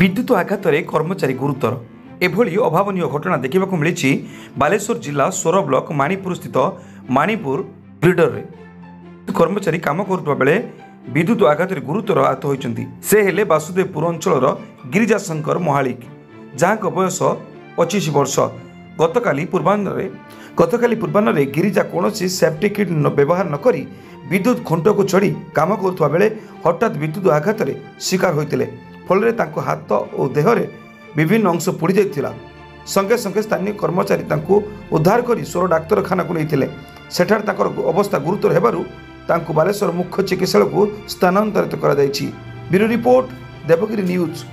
विद्युत आघात कर्मचारी गुरुतर एभली अभावन घटना देखा मिली बालेश्वर जिला सोर ब्लॉक मणिपुर स्थित मणिपुर ग्रिडर कर्मचारी काम करुवा बेले विद्युत आघात गुरुतर आहत होती से हेले वासुदेवपुर अंचल गिरिजा शंकर महालिक जहाँ बयस 25 वर्ष गतकाली पूर्वाह्न गिरिजा कौन सेफ्टी किट व्यवहार नक विद्युत खुंट को चढ़ी काम करुवा बेले हठात विद्युत आघात शिकार होते फल हाथ और देहरे विभिन्न अंश पोड़ जाता संगे संगे स्थानीय कर्मचारी उद्धार कर सोर डाक्तखाना को नहीं सेठार अवस्था गुरुतर होबारु बालेश्वर मुख्य चिकित्सालय को स्थानांतरित कर ब्यूरो रिपोर्ट देवगिरी न्यूज।